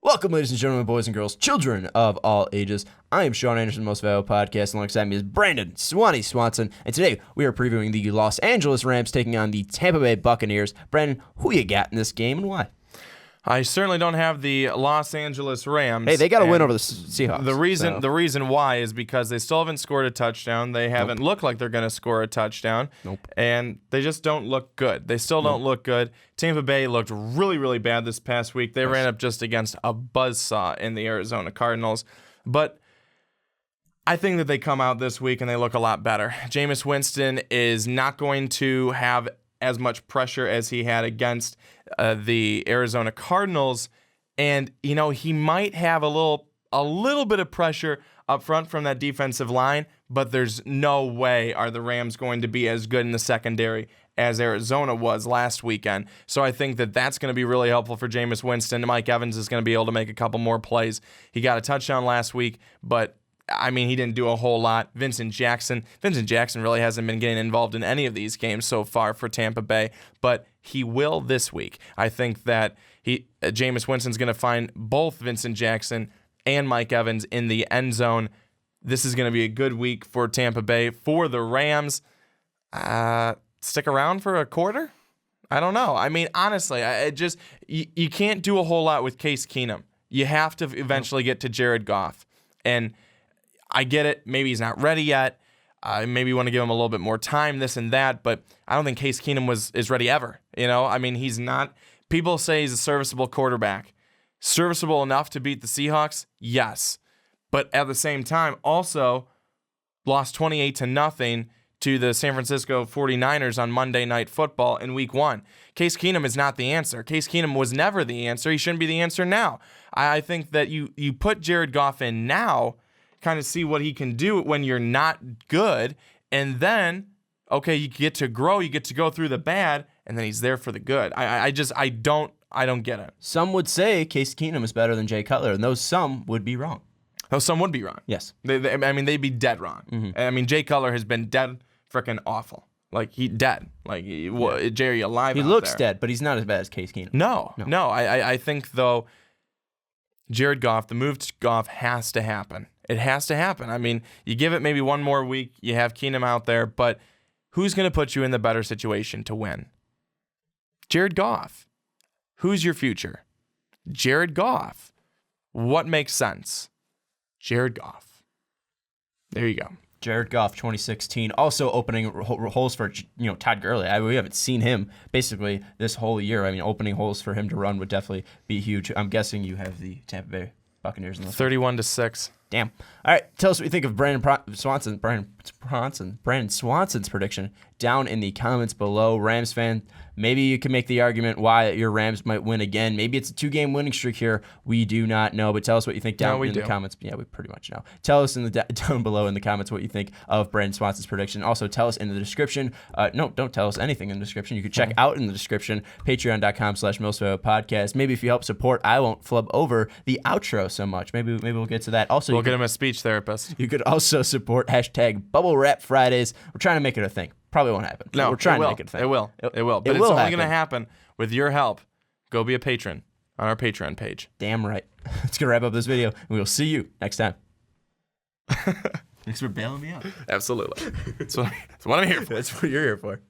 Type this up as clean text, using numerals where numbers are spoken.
Welcome, ladies and gentlemen, boys and girls, children of all ages. I am Sean Anderson, Most Valuable Podcast. Alongside me is Brandon Swanson. And today we are previewing the Los Angeles Rams taking on the Tampa Bay Buccaneers. Brandon, who you got in this game and why? I certainly don't have the Los Angeles Rams. Hey, they got to win over the Seahawks. The reason why is because they still haven't scored a touchdown. They haven't looked like they're going to score a touchdown. And they just don't look good. They still don't look good. Tampa Bay looked really, really bad this past week. They ran up just against a buzzsaw in the Arizona Cardinals. But I think that they come out this week and they look a lot better. Jameis Winston is not going to have as much pressure as he had against the Arizona Cardinals, and he might have a little bit of pressure up front from that defensive line, but there's no way are the Rams going to be as good in the secondary as Arizona was last weekend. So I think that that's going to be really helpful for Jameis Winston. Mike Evans is going to be able to make a couple more plays. He got a touchdown last week, but he didn't do a whole lot. Vincent Jackson really hasn't been getting involved in any of these games so far for Tampa Bay, but he will this week. I think that Jameis Winston's going to find both Vincent Jackson and Mike Evans in the end zone. This is going to be a good week for Tampa Bay. For the Rams, stick around for a quarter? I don't know. Honestly, you can't do a whole lot with Case Keenum. You have to eventually get to Jared Goff. And I get it. Maybe he's not ready yet. Maybe you want to give him a little bit more time, this and that. But I don't think Case Keenum is ready ever. He's not. People say he's a serviceable quarterback. Serviceable enough to beat the Seahawks? Yes. But at the same time, also lost 28-0 to the San Francisco 49ers on Monday Night Football in Week 1. Case Keenum is not the answer. Case Keenum was never the answer. He shouldn't be the answer now. I think that you put Jared Goff in now, kind of see what he can do when you're not good, and then, okay, you get to grow, you get to go through the bad, and then he's there for the good. I don't get it. Some would say Case Keenum is better than Jay Cutler, and those some would be wrong. Those some would be wrong. Yes. They'd be dead wrong. Mm-hmm. Jay Cutler has been dead freaking awful. He dead. Jerry alive. He looks dead, but he's not as bad as Case Keenum. No. I think, though, Jared Goff, the move to Goff has to happen. It has to happen. You give it maybe one more week, you have Keenum out there, but who's going to put you in the better situation to win? Jared Goff. Who's your future? Jared Goff. What makes sense? Jared Goff. There you go. Jared Goff, 2016, also opening holes for Todd Gurley. We haven't seen him basically this whole year. Opening holes for him to run would definitely be huge. I'm guessing you have the Tampa Bay Buccaneers in this 31-6. Damn. All right, tell us what you think of Brandon Swanson's prediction down in the comments below. Rams fan, maybe you can make the argument why your Rams might win again. Maybe it's a 2-game winning streak here. We do not know, but tell us what you think down in the comments. Yeah, we pretty much know. Tell us down below in the comments what you think of Brandon Swanson's prediction. Also, tell us in the description. No, don't tell us anything in the description. You can check out in the description, patreon.com/MostValuablePodcast. Maybe if you help support, I won't flub over the outro so much. Maybe we'll get to that. Also, we'll get him a speech therapist. You could also support #Bubble Wrap Fridays. We're trying to make it a thing. Probably won't happen. No, we're trying to make it a thing. It will. But it's only going to happen with your help. Go be a patron on our Patreon page. Damn right. It's going to wrap up this video, and we'll see you next time. Thanks for bailing me out. Absolutely. That's what I'm here for. That's what you're here for.